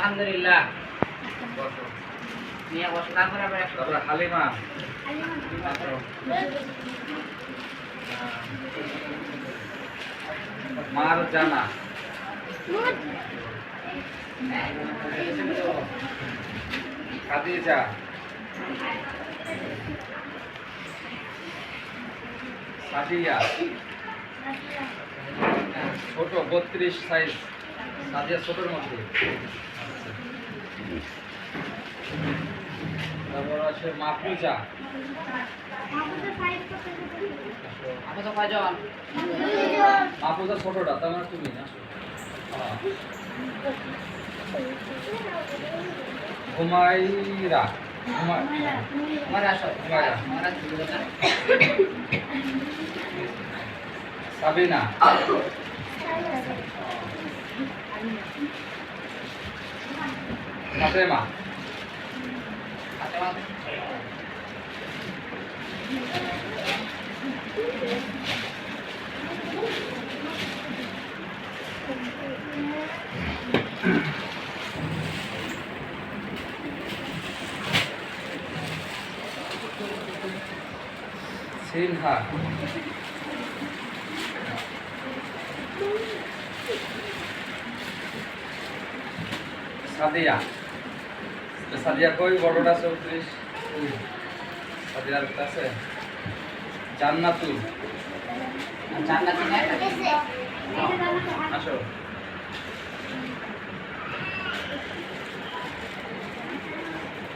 আলহামদুলিল্লাহ। নিয়ে বসো, তারপরে আবার তারপরে হালিমা, মারজানা, খাদিজা, সাদিয়া, ছোট 32 সাইজ, সাদিয়া ছোটর মধ্যে। তারপর আছে মাহফুজা, আপনি তো কয়জন? মাহফুজা ছোটটা, তার মানে তুমি না? হুমায়রা, আমার আসো, হুমায়রা, আমার আসো। সাবিনা, ফাতেমা, সিনহা, সাদিয়া, সাদিয়া কই বড়টা 34, সাদিয়ার কাছে। জান্নাতুল, জান্নাতি না? আসো।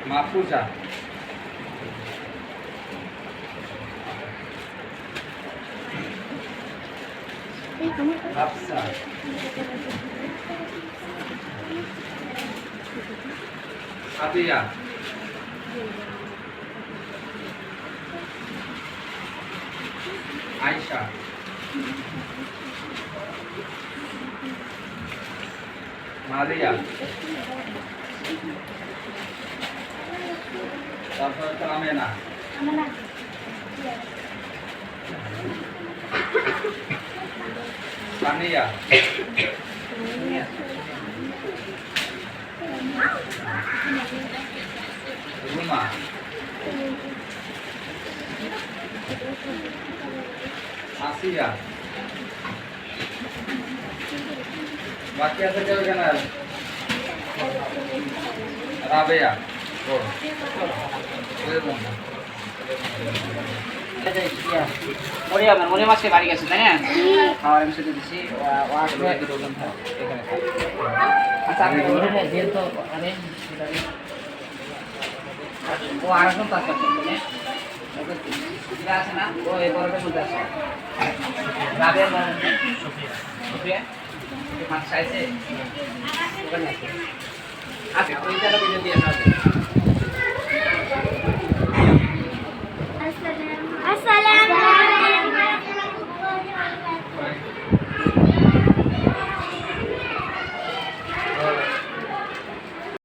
মাহফুজা, হাফসা, সাদিয়া, আয়েশা, মারিয়া, তারপর আমেনা, সানিয়া, রুমা, আসিয়া, বাকি আছে কেউ কেন? রাবেয়া, মরিয়াম আজকে বাড়ি গেছে তাই না? খাওয়ার আমি সেটা দিচ্ছি, ও আসবে এখানে। আচ্ছা আপনি যেহেতু ও আসুন তার কাছে আছে না, ও এই বড়টা মধ্যে আছে। রাবের সুপ্রিয়া মাছ চাইছে ওখানে আছে। আচ্ছা ওইটা ভিডিও দিয়ে আসসালামু